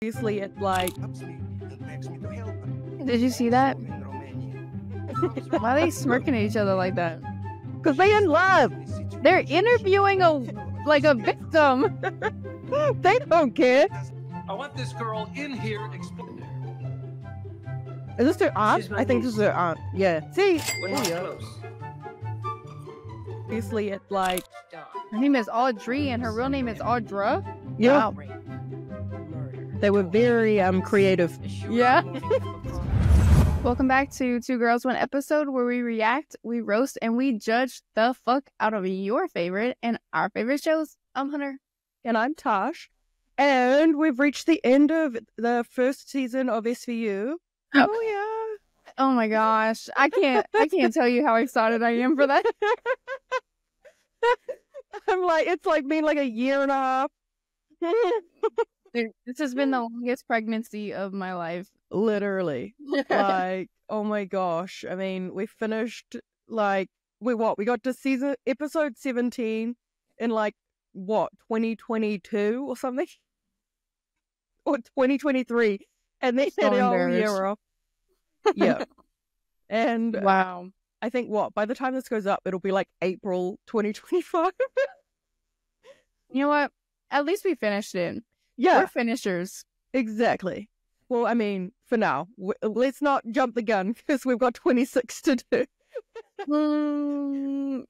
Obviously, it's like... Did you see that? Why are they smirking at each other like that? Because they're in love. They're interviewing a victim. They don't care. I want this girl in here. Is this their aunt? I think this is their aunt. Yeah. See? Obviously, it's like... Her name is Audrey and her real name is Audra. Yeah. Wow. They were very creative. Yeah. Welcome back to Two Girls, One Episode, where we react, we roast, and we judge the fuck out of your favorite and our favorite shows. I'm Hunter. And I'm Tash. And we've reached the end of the first season of SVU. Oh yeah. Oh my gosh. I can't tell you how excited I am for that. I'm like, it's like been like a year and a half. Dude, this has been the longest pregnancy of my life. Literally. Like, oh my gosh. I mean, we finished like, we got to episode 17 in like, 2022 or something? Or 2023. And they said our year off. Yeah. And wow. I think by the time this goes up, it'll be like April 2025. You know what? At least we finished it. Yeah. We're finishers. Exactly. Well, I mean, for now, let's not jump the gun because we've got 26 to do. I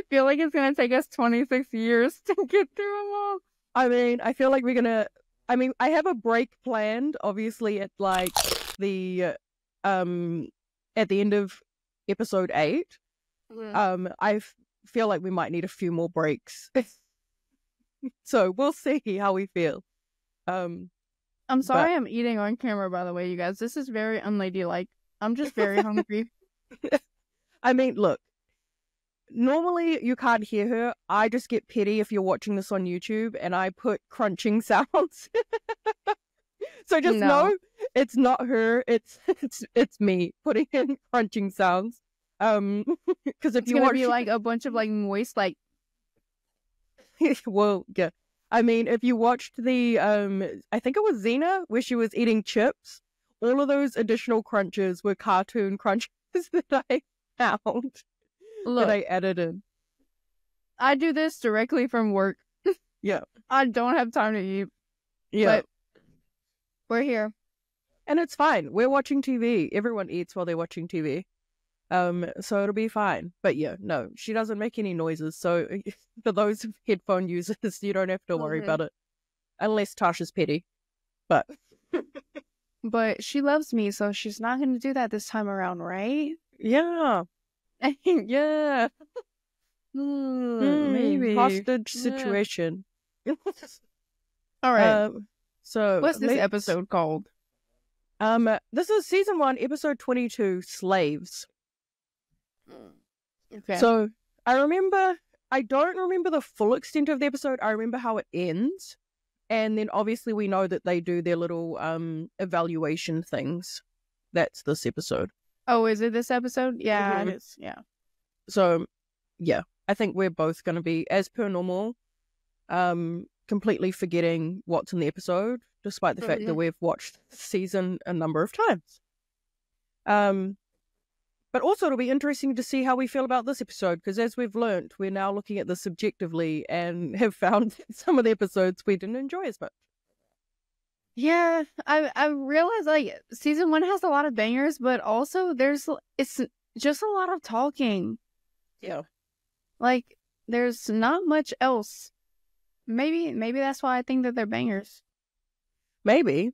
feel like it's going to take us 26 years to get through them all. I mean, I feel like I have a break planned, obviously, at like the, at the end of episode 8. I feel like we might need a few more breaks. So we'll see how we feel. I'm sorry I'm eating on camera, by the way, you guys. This is very unladylike. I'm just very hungry. I mean, look. Normally, you can't hear her. I just get petty if you're watching this on YouTube, and I put crunching sounds. So just know it's not her. It's me putting in crunching sounds. Because if it's gonna be like a bunch of like moist like. Well, yeah. I mean, if you watched the I think it was Xena where she was eating chips. All of those additional crunches were cartoon crunches that I found. Look, that I edited. I do this directly from work. Yeah. I don't have time to eat. Yeah. But we're here. And it's fine. We're watching TV. Everyone eats while they're watching TV. So it'll be fine. But yeah, no, she doesn't make any noises. So for those headphone users, you don't have to worry about it. Unless Tasha's petty. But but she loves me, so she's not going to do that this time around, right? Yeah. Yeah. Maybe. Hostage situation. All right. So what's this episode called? This is season 1, episode 22, Slaves. Okay. So I don't remember the full extent of the episode. I remember how it ends. And then obviously we know that they do their little evaluation things. That's this episode. Oh, is it this episode? Yeah, it is. Yeah. So, yeah, I think we're both going to be, as per normal, completely forgetting what's in the episode, despite the fact that we've watched the season a number of times. But also it'll be interesting to see how we feel about this episode, because as we've learnt, we're now looking at this subjectively and have found some of the episodes we didn't enjoy as much. Yeah, I realized like season 1 has a lot of bangers, but also it's just a lot of talking. Yeah. Like there's not much else. Maybe that's why I think that they're bangers. Maybe.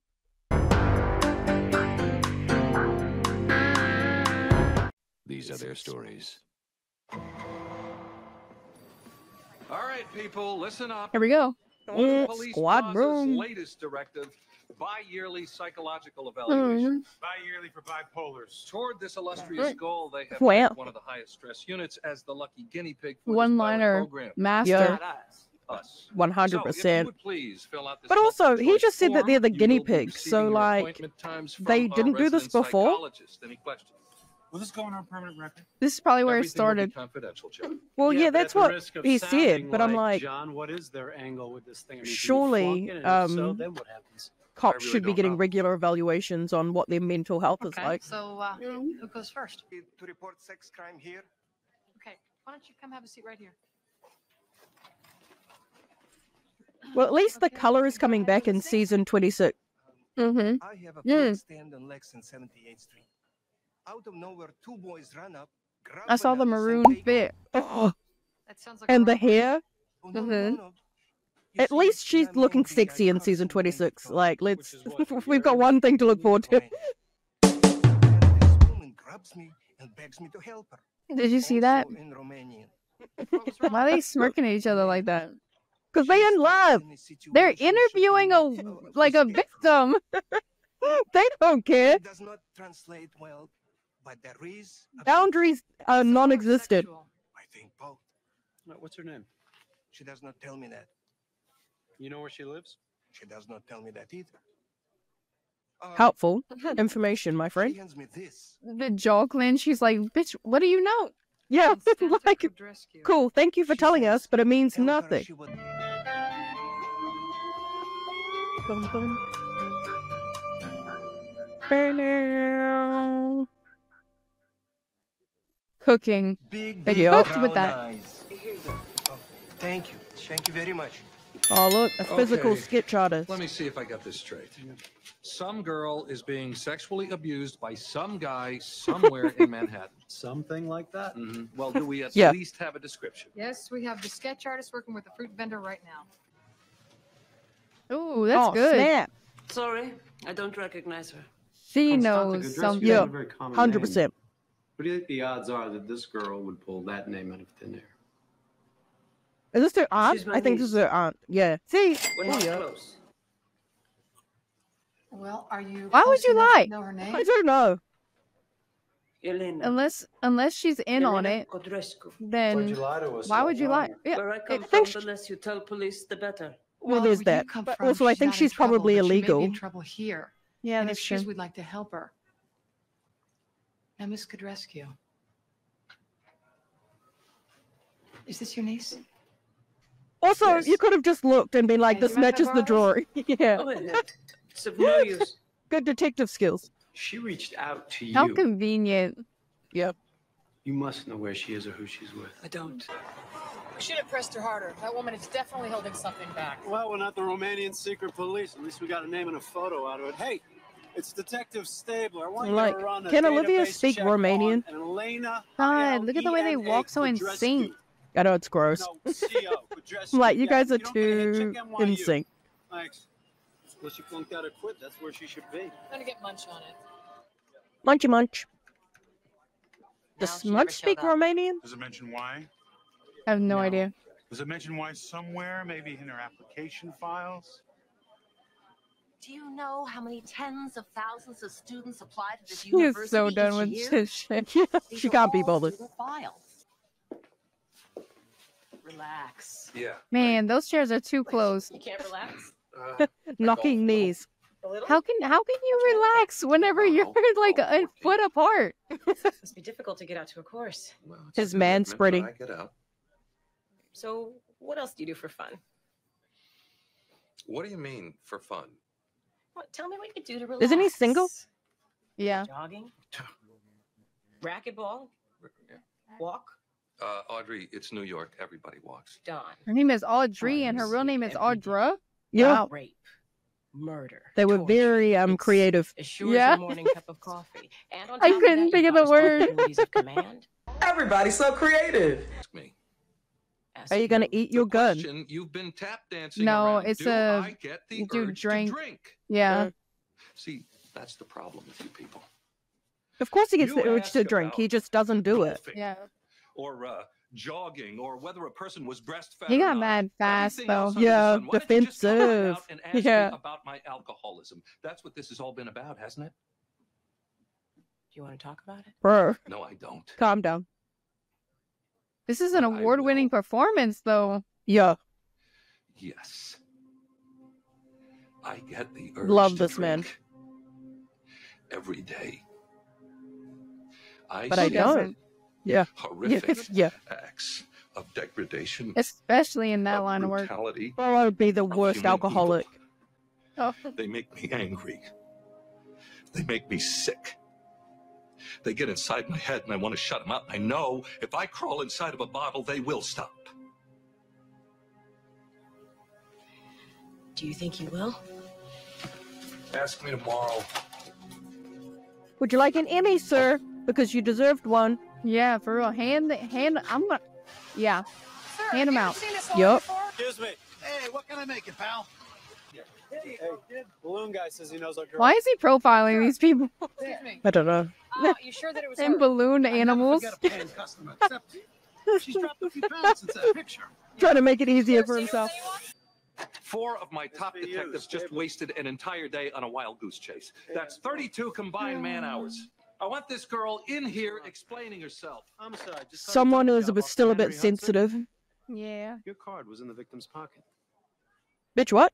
These are their stories. All right, people, listen up. Here we go. Squad room. Latest directive, bi-yearly psychological evaluation. Bi-yearly for bipolars. Toward this illustrious goal, they have picked one of the highest stress units as the lucky guinea pig for one-liner program. master. Us. 100%. Please fill out this but also, he just said that they're the guinea pigs, pigs, so like, they didn't do this before. Any questions? Will this go on our permanent record? This is probably where it Everything will be started. Confidential, Joe. Well, yeah, but that's at the what risk of he said, sounding but I'm like, John, what is their angle with this thing? I mean, can you surely, flunk it? And if so, then what happens? cops really should be don't getting know. regular evaluations on what their mental health is like. So, who goes first? To report sex crime here. Okay, why don't you come have a seat right here? Well, at least the color is coming back in season 26. Mm-hmm. I have a fruit stand on Lex and 78th Street. Out of nowhere, two boys run up. Grab I saw the bananas and maroon take bit. Oh, That sounds like and a the hair. Oh, no, Mhm. no, no. You At see, least she's I'm looking angry, sexy I in curse season and bang the 26. phone. Like, let's. Which is what, We've got one thing to look forward to. And this woman grabs me and begs me to help her. Did you see that? Also in Romanian. Why are they smirking at each other like that? Because they in love. They're interviewing a victim. They don't care. It does not translate well, but there is a Boundaries are non-existent. sexual. I think both. What's her name? She does not tell me that. You know where she lives? She does not tell me that either. Helpful information, my She friend. hands me this. The jaw clench. She's like, bitch, what do you know? Yeah, Constanza like, Codrescu. cool. Thank you for She telling says, us, but it means "Tell her nothing. she would-" Bum, bum. Ba-now. Cooking. Big, Thank big you. Cooked with brown that. eyes. Oh, thank you. Thank you very much. Oh, look, a physical Okay. sketch artist. Let me see if I got this straight. Some girl is being sexually abused by some guy somewhere in Manhattan. Something like that? Well, do we at Yeah. least have a description? Yes, we have the sketch artist working with the fruit vendor right now. Ooh, that's Oh, good. snap. Sorry, I don't recognize her. She Constanza knows Codrescu something. is Yeah, a very common 100%. name. What do you think the odds are that this girl would pull that name out of thin air? Is this their aunt? She's my I think this is niece. their aunt. Yeah. See? We're Oh, not yeah. close. Well, are you? Why would close you enough to lie? Know her name? I don't know. Elena. Unless she's in on Elena it, Codrescu. Why'd then you lie to us? why would you lie? Yeah. Where I come I think from, the less you tell police, the better. Well, where there's you that. come But from, also, I think not in she's trouble, probably but she may be illegal. in trouble here. Yeah, And that's if she is, true. we'd like to help her. Now, Miss Codrescu, is this your niece? Also, Yes. you could have just looked and been like, Hey, this you mind if I matches the borrow drawing. Yeah. Go ahead. It's of no use. Good detective skills. She reached out to How you. convenient. Yeah. You must know where she is or who she's with. I don't. We should have pressed her harder. That woman is definitely holding something back. Well, we're not the Romanian secret police. At least we got a name and a photo out of it. Hey, it's Detective Stabler. I want Like, you to run a can Olivia database speak check Romanian? on Elena God, look at the way they Elena walk so in Codrescu. sync. I know it's gross. No, CO, Codrescu. I'm like, you Yeah, guys are don't get a hit, too check in NYU. sync. Thanks. Well, she flunked out or quit. That's where she should be. I'm gonna get munch on it. Munchy munch. Does Now she Smudge never speak showed up. Romanian? Does it mention why? I have no No. idea. Does it mention why somewhere? Maybe in her application files? Do you know how many tens of thousands of students apply to this She is university so done each with year? this shit. These She are can't be all bothered. student files. Relax. Yeah. Man, those chairs are too close. You can't relax? Knocking knees. A little? How can you relax whenever you're like a foot apart? Must be difficult to get out to a course. Well, it's His a man commitment, spreading. but I get out. So, what else do you do for fun? What do you mean for fun? What, tell me what you do to relax. Isn't he single? Yeah. Jogging? Racquetball? Walk? Audrey, it's New York. Everybody walks. Dawn? Her name is Audrey and her real name is Audra. Yeah. Wow. Rape? Murder? They were torture, very creative. As sure Yeah. as your morning cup of coffee. And on I top of couldn't that, think you've of the got word. responsibilities of command. Everybody's so creative. Ask me. Ask Are you gonna eat your The gun? question, you've been tap dancing No, around. it's Do a- I get the you do urge drink. to drink? Yeah. See, that's the problem with you people. Of course he gets You the urge to ask drink. He about just doesn't do it. golfing Yeah. Or jogging, or whether a person was breastfed. He or got not. mad fast, Everything else though. under the Yeah, sun. Why don't you just come right defensive. out and ask Yeah. me about my alcoholism? That's what this has all been about, hasn't it? Do you want to talk about it? Bro, No, I don't. calm down. This is an I award-winning will. performance, though. Yeah. Yes. I get the urge Love to this man. drink every day. But I don't. Yeah. Horrific Yeah. acts of degradation, Especially in that line of work. brutality. Well, I would be the worst human alcoholic. Oh. They make me angry. They make me sick. They get inside my head and I want to shut them out. I know if I crawl inside of a bottle, they will stop. Do you think you will? Ask me tomorrow. Would you like an Emmy, sir? Because you deserved one. Yeah, for real. Hand, I'm gonna, yeah. Sir, Hand 'em you ever out. seen this one Yup. before? Excuse me. Hey, what can I make it, pal? Hey, kid. Balloon guy says he knows our girl. Why is he profiling these people? Excuse me. I don't know. You sure that it was And her? balloon animals. I never forget a paying customer, except she's dropped a few pounds since that picture. Trying to make it easier for See himself. anyone? 4 of my top SVU, detectives just stable. wasted an entire day on a wild goose chase. That's 32 combined man hours. I want this girl in here explaining herself. Homicide. Just Someone started who's job off still a Henry bit Hudson. sensitive. Yeah. Your card was in the victim's pocket. Bitch, what?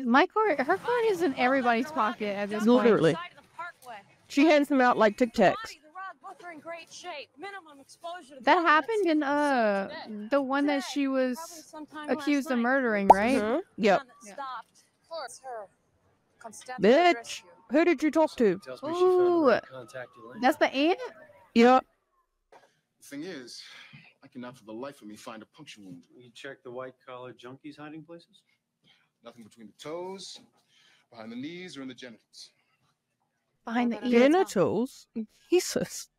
My card, her card is in everybody's pocket at this point. Literally. Side of the parkway. She hands them out like Tic Tacs. Body, the rod, both are in great shape. Minimum exposure to That the happened in the one that she was accused of murdering, right? Mhm. Yep. Stopped. It's her. Constantly Bitch, address you. who did you talk to? Tells me she found the Ooh. right contact Elaine. That's the aunt? Yep. The thing is, I cannot for the life of me find a puncture wound. You check the white-collar junkies' hiding places? Nothing between the toes, behind the knees, or in the genitals. Behind the ear. Genitals? Jesus.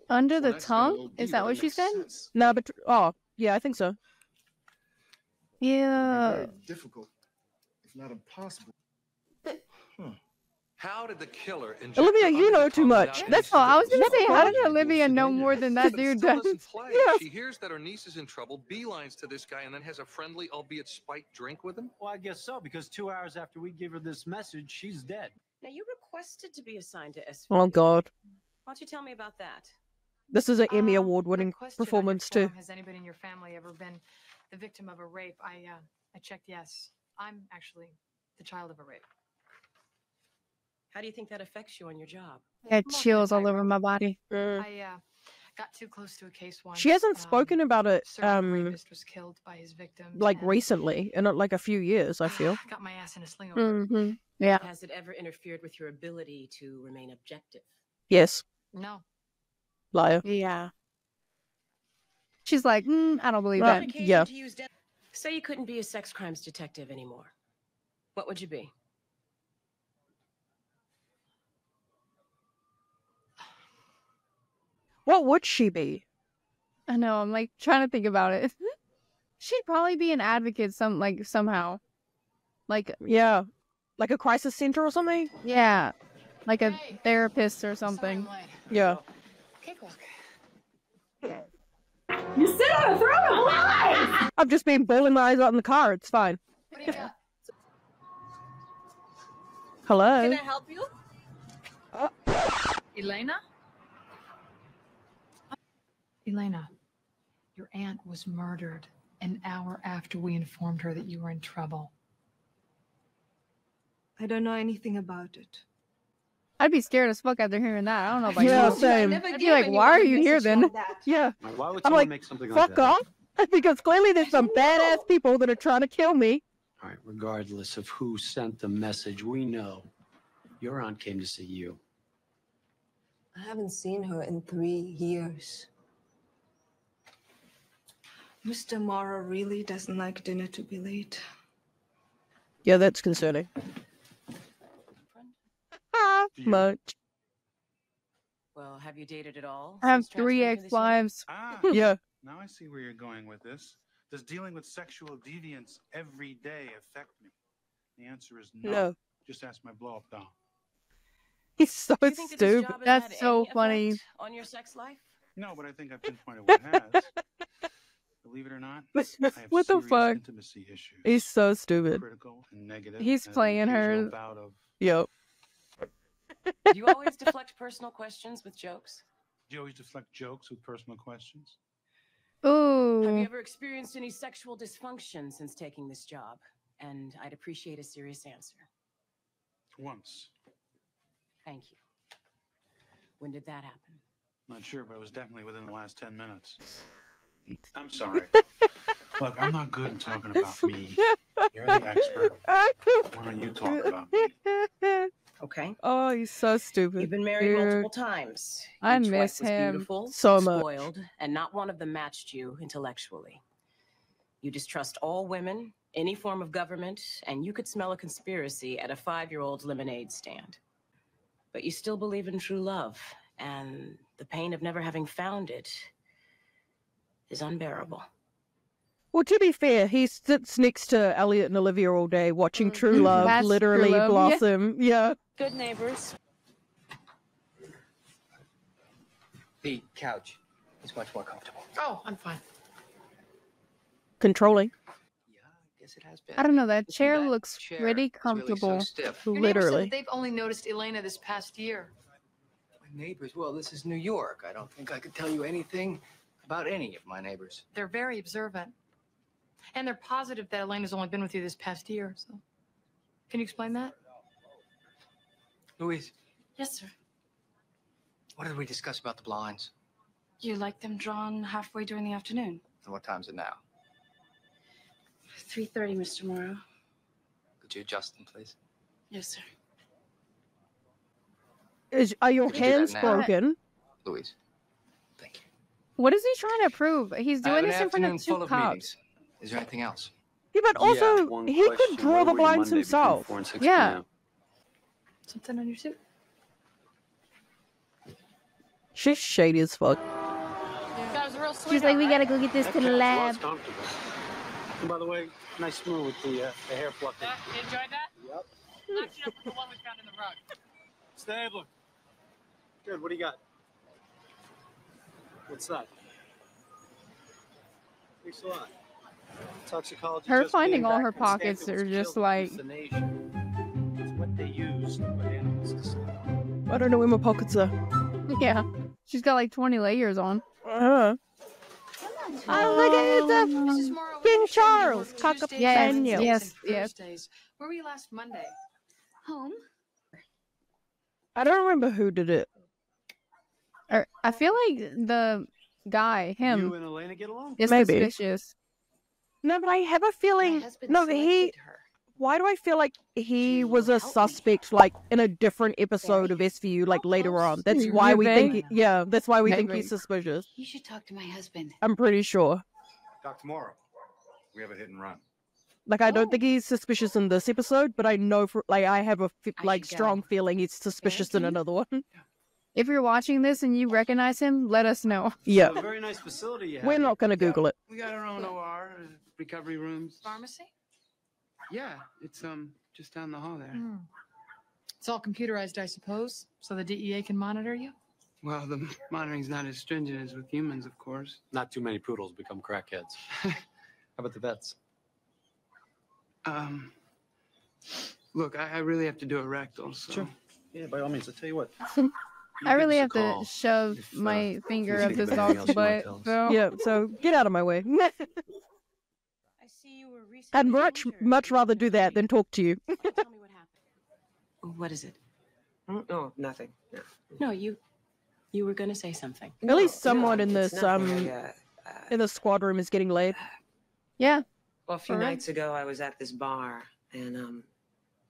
Under So the that's got a tongue? little Is deeper, that what that she makes said? sense. No, but yeah, I think so. Yeah. Very difficult, if not impossible. How did the killer inject Olivia, her you under the know too tongue much. without That's any all. I was gonna symptoms? say, how did What? Olivia know more than that But it dude still does? doesn't play. Yes. She hears that her niece is in trouble, beelines to this guy, and then has a friendly, albeit spiked drink with him? Well, I guess so, because 2 hours after we give her this message, she's dead. Now, you requested to be assigned to SVU. Oh God, Why don't you tell me about that? this is an Emmy The award-winning question on your performance too. form, has anybody in your family ever been the victim of a rape? I checked yes. I'm actually the child of a rape. How do you think that affects you on your job? I had chills all over my body. I got too close to a case once. She hasn't spoken about it certain rapist was killed by his victim. like recently, in like a few years, I feel. Got my ass in a sling over. it. Yeah. Has it ever interfered with your ability to remain objective? Yes. No. Liar. Yeah. She's like, I don't believe Well, that. Occasion yeah. to use Say you couldn't be a sex crimes detective anymore. What would you be? What would she be? I know. I'm like trying to think about it. She'd probably be an advocate somehow. Like, Yeah, like a crisis center or something. yeah. Like a therapist or something. Yeah. Cakewalk. You sit on a throne of lies! I've just been bawling my eyes out in the car. It's fine. What do you got? Hello. Can I help you? Elena? Elena, your aunt was murdered an hour after we informed her that you were in trouble. I don't know anything about it. I'd be scared as fuck after hearing that. I don't know about Yeah, you. same. I'd be like, why are you here then? Yeah. Why would I'm someone like, make something like fuck that? off. Because clearly there's some badass people that are trying to kill me. All right, regardless of who sent the message, we know your aunt came to see you. I haven't seen her in 3 years. Mr. Morrow really doesn't like dinner to be late. Yeah, that's concerning. Much. Well, have you dated at all? I have since 3 transferring to this unit? ex-wives. Yeah. Now I see where you're going with this. Does dealing with sexual deviance every day affect me? The answer is no. No. Just ask my blow-up doll. He's so Do you think that this stupid. job has That's had so any funny. effect on your sex life? No, but I think I've pinpointed what has. Believe it or not, I have What the serious fuck? intimacy issues. He's so stupid. Critical and negative. He's and playing her. occasional bout of- Yep. Do you always deflect personal questions with jokes? Do you always deflect jokes with personal questions? Have you Ooh. ever experienced any sexual dysfunction since taking this job? And I'd appreciate a serious answer. Once. Thank you. When did that happen? Not sure, but it was definitely within the last 10 minutes. I'm sorry. Look, I'm not good at talking about me. You're the expert. Why don't you talk about me? Okay. Oh, he's so stupid. You've been married Dude. multiple times. I Each miss wife was him beautiful, so much. spoiled, and not one of them matched you intellectually. You distrust all women, any form of government, and you could smell a conspiracy at a 5-year-old's lemonade stand. But you still believe in true love, and the pain of never having found it is unbearable. Well, to be fair, he sits next to Elliot and Olivia all day watching True Love That's literally True Love, blossom. Yeah. Good neighbors. The couch is much more comfortable. Oh, I'm fine. Controlling. Yeah, I guess it has been. I don't know. That Listen, chair that looks chair pretty is really so comfortable. stiff. Your neighbor said Literally. that they've only noticed Elena this past year. My neighbors, well, this is New York. I don't think I could tell you anything about any of my neighbors. They're very observant. And they're positive that Elena's only been with you this past year. So, can you explain that? Louise, Yes, sir. what did we discuss about the blinds? You like them drawn halfway during the afternoon? And what time is it now? 3:30, Mr. Morrow. Could you adjust them, please? Yes, sir. Are your Could you do that hands now? broken? Louise, thank you. What is he trying to prove? He's I have doing an this in front afternoon of two full of cops. meetings. Is there anything else? Yeah, but also, he could draw the blinds himself. Yeah. Something on your suit? She's shady as fuck. That was a real sweet. She's like, we gotta go get this to the lab. And by the way, nice move with the hair plucking. You enjoyed that? Yep. Matching up with the one we found in the rug. Stabler. Good, what do you got? What's that? Thanks a lot. Toxicology. Her just finding came all back her from pockets Stanford are was just killed like- with euthanasia. It's what they use to put animals to sleep. I don't know where my pockets are. Yeah. She's got like 20 layers on. Oh, look at Mrs. the Morrow, King we Charles, work cock up Tuesdays, Yes, Wednesdays, yes, and yes. Thursdays. Where were you last Monday? Home? I don't remember who did it. Or, I feel like the guy, You him, and Elena get along? is Maybe. suspicious. No, but I have a feeling. No, he. Why do I feel like he was a suspect, like in a different episode of SVU, like later on? That's why we think. Maybe. Yeah, that's why we think Maybe. he's suspicious. You should talk to my husband. I'm pretty sure. Talk tomorrow. We have a hit and run. Like, I don't think he's suspicious in this episode, but I know for like I have a like should strong go. feeling he's suspicious in another one. If you're watching this and you recognize him, let us know. Yeah, A very nice facility you have. we're not gonna Google it. We got our own OR, recovery rooms. Pharmacy? Yeah, it's just down the hall there. It's all computerized, I suppose, so the DEA can monitor you? Well, the monitoring's not as stringent as with humans, of course. Not too many poodles become crackheads. How about the vets? Look, I really have to do a rectal, so. Sure. Yeah, by all means. I'll tell you what. I really have give us a to call shove if, my finger you up think this of anything dog's else you might butt. tell us. So. Yeah, so get out of my way. I see you were recently I'd much rather do that than talk to you. Tell me what happened. What is it? Oh, nothing. No. No, you were gonna say something. At least someone in it's this nothing. in the squad room is getting laid. Yeah. Well, a few For real? nights ago, I was at this bar, and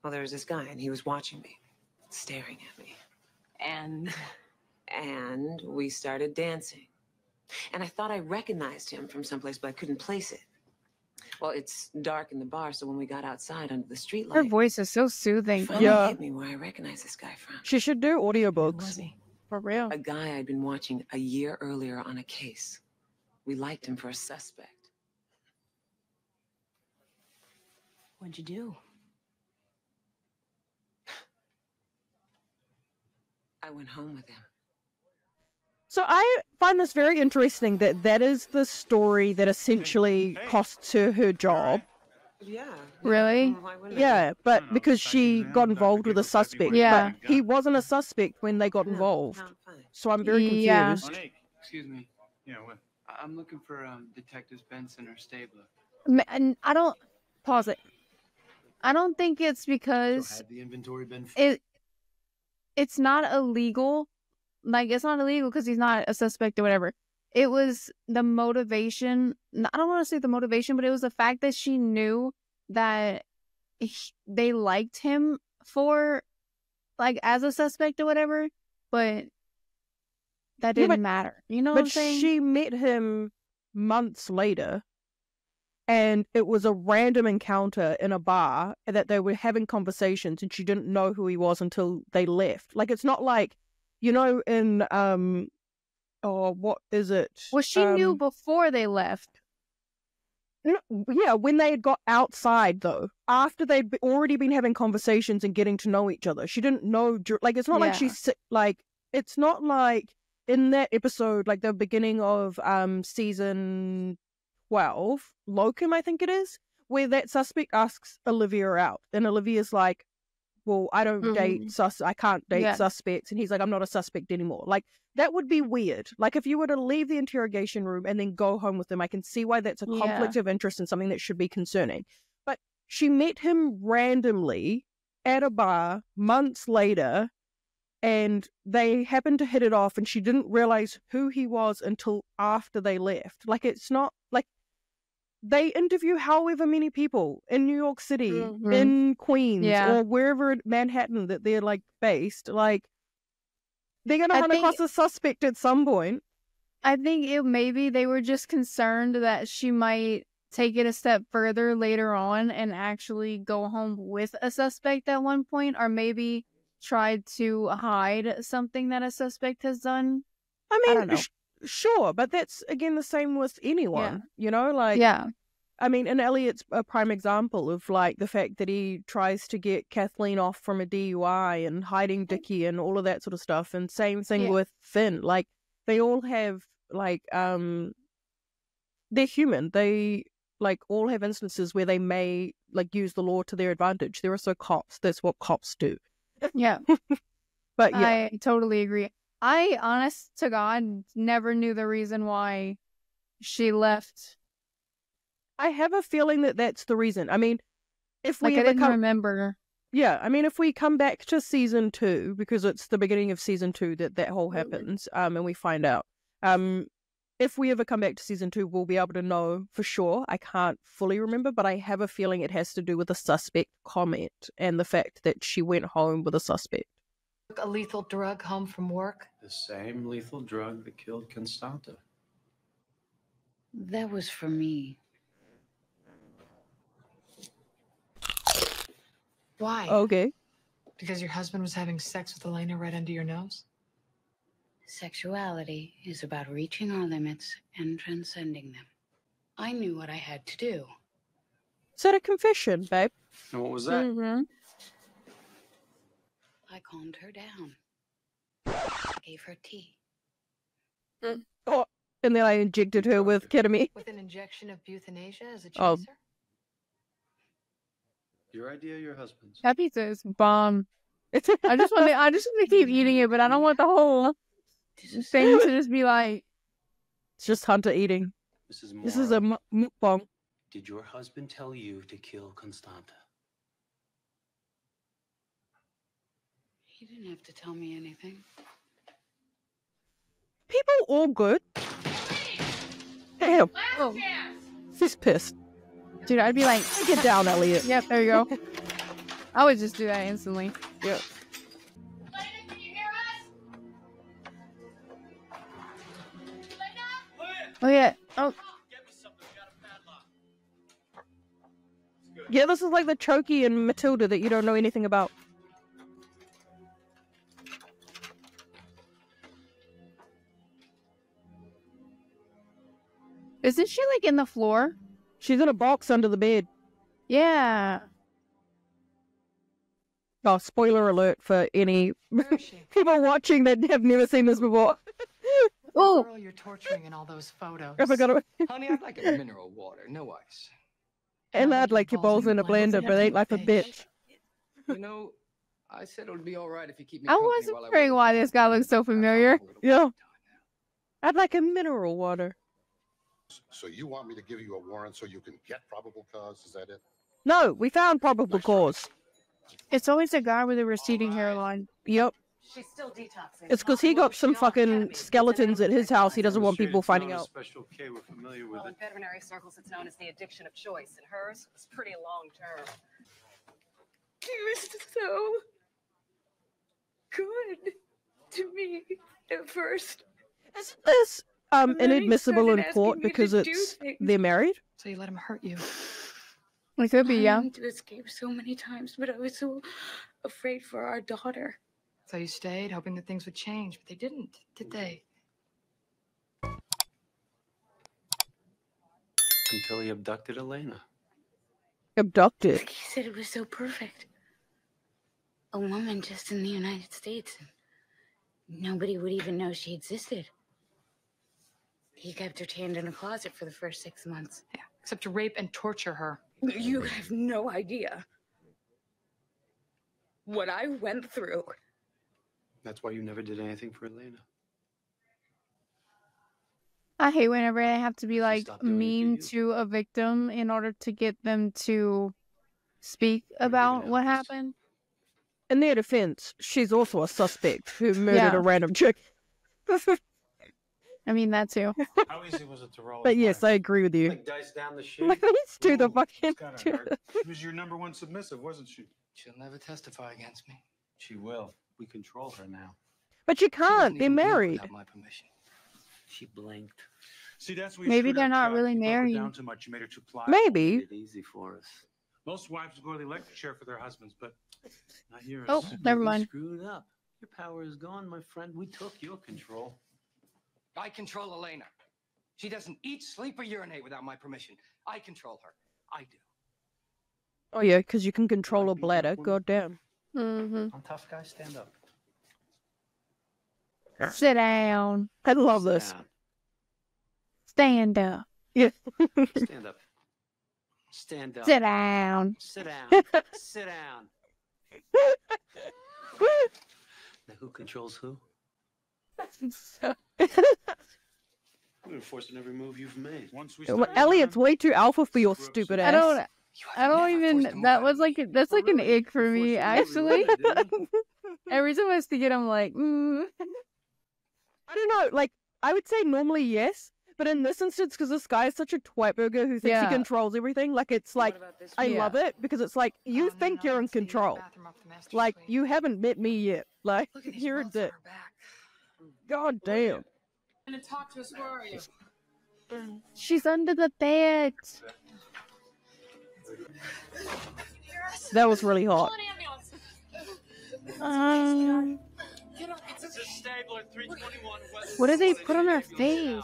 well, there was this guy, and he was watching me, staring at me, and we started dancing, and I thought I recognized him from someplace, but I couldn't place it. Well, it's dark in the bar, so when we got outside under the streetlight, Her voice is so soothing. finally Yeah. hit me where I recognize this guy from. She should do Who was audiobooks. he? For real. A guy I'd been watching a year earlier on a case. We liked him for a suspect. What'd you do? I went home with him. So I find this very interesting that that is the story that essentially costs her her job. Yeah. Really? Why wouldn't I? Yeah, but because she got involved with a suspect. Yeah. But he wasn't a suspect when they got involved. No, fine. So I'm very Yeah. confused. Monique, excuse me. Yeah, what? I'm looking for Detectives Benson or Stabler. And I don't pause it. I don't think it's because So had the inventory been it's not illegal like, it's not illegal because he's not a suspect or whatever. It was the motivation. I don't want to say the motivation, but it was the fact that she knew that they liked him for, like, as a suspect or whatever, but that didn't matter. You know what I'm saying? But she met him months later, and it was a random encounter in a bar that they were having conversations, and she didn't know who he was until they left. Like, it's not like, you know, in what is it? Well, she knew before they left. Yeah, when they had got outside, though, after they'd already been having conversations and getting to know each other, she didn't know. Like, it's not like she's like, it's not like in that episode, like the beginning of season 12, Locum, I think it is, where that suspect asks Olivia out, and Olivia's like, well, I don't I can't date suspects, and he's like, I'm not a suspect anymore. Like, that would be weird. Like, if you were to leave the interrogation room and then go home with him, I can see why that's a conflict of interest and something that should be concerning. But she met him randomly at a bar months later, and they happened to hit it off, and she didn't realize who he was until after they left. Like, it's not like they interview however many people in New York City, in Queens, or wherever, Manhattan, that they're, like, based. Like, they're going to run across a suspect at some point. I think maybe they were just concerned that she might take it a step further later on and actually go home with a suspect at one point, or maybe tried to hide something that a suspect has done. I mean, don't know. Sure, but that's, again, the same with anyone, you know? Like, I mean, and Elliot's a prime example of, like, the fact that he tries to get Kathleen off from a DUI and hiding Dickie and all of that sort of stuff. And same thing with Finn. Like, they all have, like, they're human. They, like, all have instances where they may, like, use the law to their advantage. They're also cops. That's what cops do. Yeah. But yeah. I totally agree. I, honest to God, never knew the reason why she left. I have a feeling that that's the reason. I mean, if we I didn't remember. Yeah, I mean, if we come back to season 2, because it's the beginning of season 2 that whole happens, and we find out. If we ever come back to season 2, we'll be able to know for sure. I can't fully remember, but I have a feeling it has to do with the suspect comment and the fact that she went home with a suspect. A lethal drug home from work? The same lethal drug that killed Constanta. That was for me. Why? Okay. Because your husband was having sex with Elena right under your nose? Sexuality is about reaching our limits and transcending them. I knew what I had to do. Is that a confession, babe? And what was that? I calmed her down. I gave her tea. Oh, and then I injected her with ketamine. With an injection of euthanasia as a chaser? Oh. Your idea, your husband's. That pizza is bomb. I just want to keep eating it, but I don't want the whole thing to just be like. It's just Hunter eating. This is a mukbang. Did your husband tell you to kill Constanta? He didn't have to tell me anything. People all good. Damn. Oh. She's pissed. Dude, I'd be like, get down, Elliot. Yep, there you go. I would just do that instantly. Yep. Oh, yeah. Oh. Yeah, this is like the Chokey and Matilda that you don't know anything about. Isn't she, like, in the floor? She's in a box under the bed. Yeah. Oh, spoiler alert for any people watching that have never seen this before. Oh, girl you're torturing in all those photos. I forgot it. Honey, I'd like a mineral water, no ice. And I'd like your balls in a blender, but ain't like a bitch. You know, I said it would be all right if you keep me I company was while I wondering why this guy looks so familiar. Yeah. I'd like a mineral water. So you want me to give you a warrant so you can get probable cause? Is that it? No, we found probable cause. It's always a guy with a receding hairline. Yep. She's still detoxing. It's because he got some fucking skeletons at his house. He doesn't want people finding out. Special K, we're familiar with Well, in it. veterinary circles, it's known as the addiction of choice, and hers was pretty long term. He was so good to me at first. Isn't this inadmissible in court because they're married? So you let him hurt you. It could be, I yeah. wanted to escape so many times, but I was so afraid for our daughter. So you stayed, hoping that things would change, but they didn't, did they? Until he abducted Elena. Abducted? He said it was so perfect. A woman just in the United States. And nobody would even know she existed. He kept her chained in a closet for the first 6 months. Yeah, except to rape and torture her. You have no idea what I went through. That's why you never did anything for Elena. I hate whenever I have to be like stop doing it mean to a victim in order to get them to speak about what happened. In their defense, she's also a suspect who murdered a random chick. I mean, that too. How easy was it to roll? But yes, I agree with you. Like dice down the sheet. Look, let's do the fucking. She was your #1 submissive, wasn't she? She'll never testify against me. She will. We control her now. But you can't. They're married. Without my permission. She blinked. See, that's where you Maybe screwed they're up, not Chuck. really You broke her married. down too much. You made her too pliable. Maybe. You made it easy for us. Most wives go to the electric chair for their husbands, but not yours. Oh, never You mind. screwed up. Your power is gone, my friend. We took your control. I control Elena. She doesn't eat, sleep, or urinate without my permission. I control her. I do. Oh yeah, because you can control a bladder. God damn. Mm-hmm. I'm tough guy. Stand up. Sit down. I love this. Down. Stand up. Yeah. Stand up. Stand up. Sit down. Sit down. Sit down. Now who controls who? We're enforcing every move you've made. Once we Well, Elliot's way too alpha for your stupid ass. I don't even. That was like that's like an ick for me actually. Every time I see it, I'm like, I don't know. Like, I would say normally yes, but in this instance, because this guy is such a twat burger who thinks he controls everything, like it's like I love it because it's like you think you're in control. Like you haven't met me yet. Like you're a dick. God damn. Gonna talk to us, where are you? she's under the bed. That was really hot. What did they put on her face?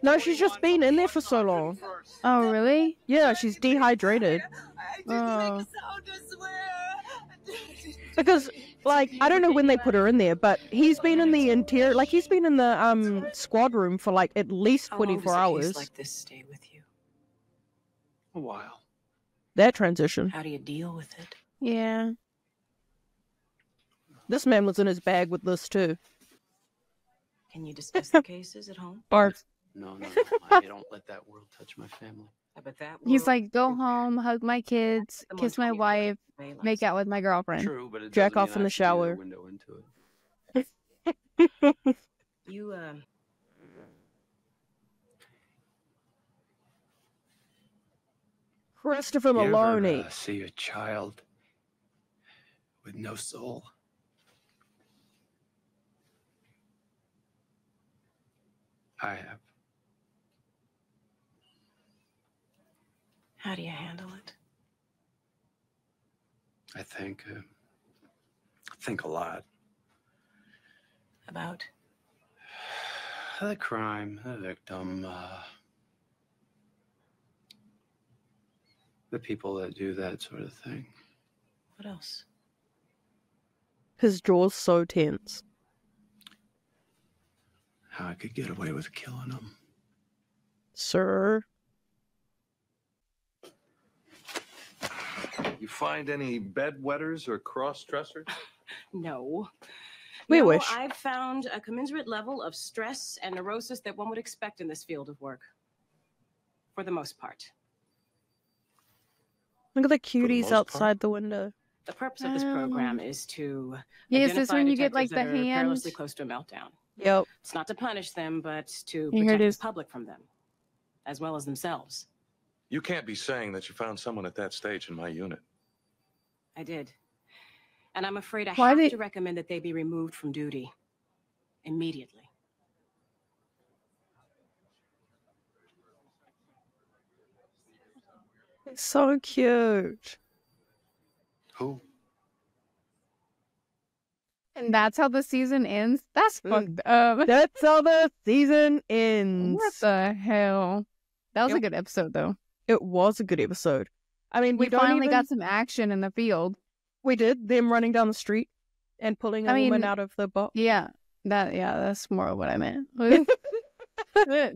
No, she's just been in there for so long. Oh, really? Yeah, she's dehydrated. Oh. Because, like, I don't know when they put her in there, but he's been in the interior, like, he's been in the squad room for, like, at least 24 hours. Like this stay with you? A while. That transition. How do you deal with it? Yeah. This man was in his bag with this, too. Can you discuss the cases at home? Barf. No, I don't let that world touch my family. But that He's like, go home, hug my kids, kiss my wife, make out with my girlfriend. True, but it jack doesn't off mean in I the have to be shower. the window into it. You, Christopher You ever, Maloney. see a child with no soul? I have. how do you handle it? I think a lot. About? The crime, the victim, the people that do that sort of thing. What else? His jaw's so tense. How I could get away with killing them. Sir. You find any bedwetters or cross-dressers? No. We No, wish. I've found a commensurate level of stress and neurosis that one would expect in this field of work. For the most part. Look at the cuties most outside the window. The purpose of this program is to is this when you get like the detectives that are hand? perilously close to a meltdown. Yep. It's not to punish them, but to Here it protect is. the public from them, as well as themselves. You can't be saying that you found someone at that stage in my unit. I did. And I'm afraid I Why have they- to recommend that they be removed from duty immediately. It's so cute. Who? And that's how the season ends? That's fucked up. That's how the season ends. What the hell? That was a good episode, though. It was a good episode. I mean, We finally got some action in the field. We did. Them running down the street and pulling a woman out of the box. Yeah, that's more what I meant.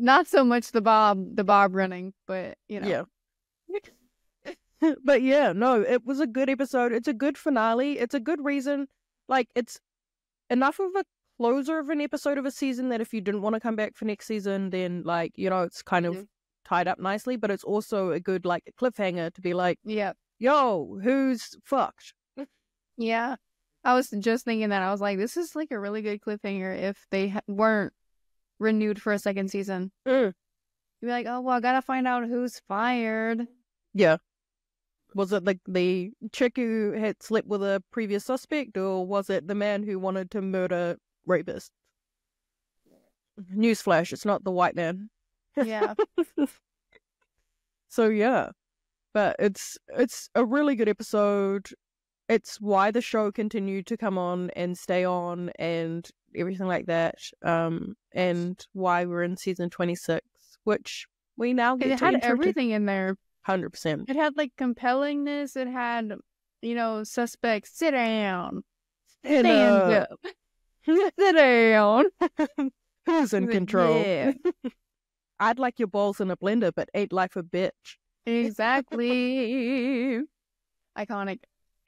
Not so much the Bob running, but you know. Yeah. But yeah, no, it was a good episode. It's a good finale. It's a good reason. Like, it's enough of a closer of an episode of a season that if you didn't want to come back for next season, then, like, you know, it's kind of tied up nicely. But it's also a good, like, cliffhanger to be like, yeah, yo, who's fucked? Yeah. I was just thinking that. I was like, this is like a really good cliffhanger if they weren't renewed for a second season. You'd be like, oh, well, I gotta find out who's fired. Yeah. Was it like the chick who had slept with a previous suspect, or was it the man who wanted to murder rapists? Newsflash, it's not the white man. Yeah. So yeah. But it's a really good episode. It's why the show continued to come on and stay on and everything like that. And why we're in season 26, which we now get It to had enter everything in there. 100%. It had like compellingness. It had, you know, suspects sit down, stand up, sit down. Who's in control? Yeah. I'd like your balls in a blender, but ain't life a bitch. Exactly. Iconic.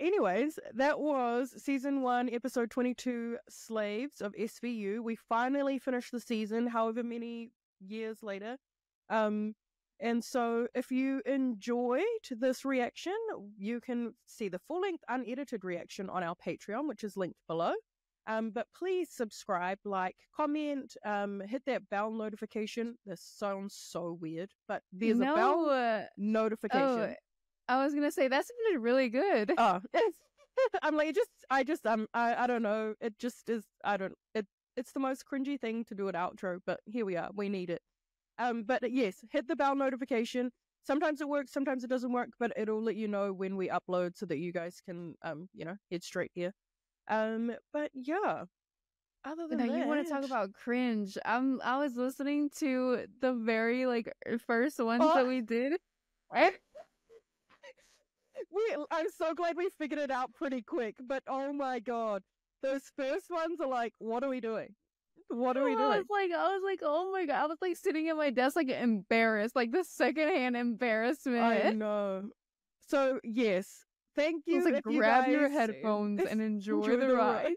Anyways, that was season 1, episode 22, Slaves of SVU. We finally finished the season, however many years later. And so if you enjoyed this reaction, you can see the full-length unedited reaction on our Patreon, which is linked below. But please subscribe, like, comment, hit that bell notification. This sounds so weird, but there's a bell notification. Oh, I was gonna say that sounded really good. Oh, I'm like, I don't know. It just is. It's the most cringy thing to do an outro, but here we are. We need it. But yes, hit the bell notification. Sometimes it works, sometimes it doesn't work, but it'll let you know when we upload so that you guys can, head straight here. But yeah. Other than that, you want to talk about cringe? I was listening to the very first ones that we did. I'm so glad we figured it out pretty quick, but oh my god, those first ones are like, what are we doing? What are we doing? I was like, oh my god, I was like sitting at my desk like embarrassed, like the secondhand embarrassment. I know. So yes, thank you. I was like, if grab you your guys headphones and enjoy the ride.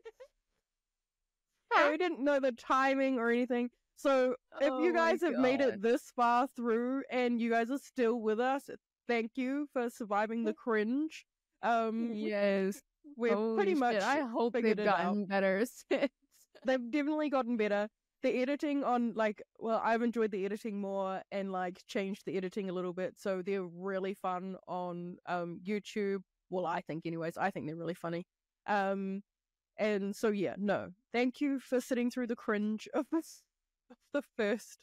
I didn't know the timing or anything. So if you guys have made it this far through and you guys are still with us, thank you for surviving the cringe. Yes. We're pretty much I hope they've figured it gotten out. better since. They've definitely gotten better. The editing on I've enjoyed the editing more and changed the editing a little bit, so they're really fun on YouTube. Well, I think anyways. I think they're really funny. And so yeah, no. Thank you for sitting through the cringe of the first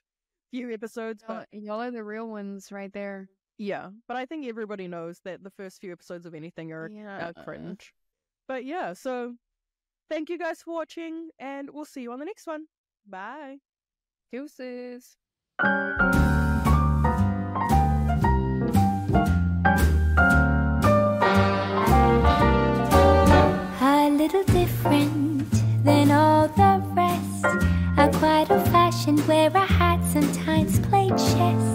few episodes. But Y'all are the real ones right there. yeah, but I think everybody knows that the first few episodes of anything are cringe. But yeah, so thank you guys for watching, and we'll see you on the next one. Bye. Deuces. A little different than all the rest. I'm quite old-fashioned, wear a hat, sometimes play chess.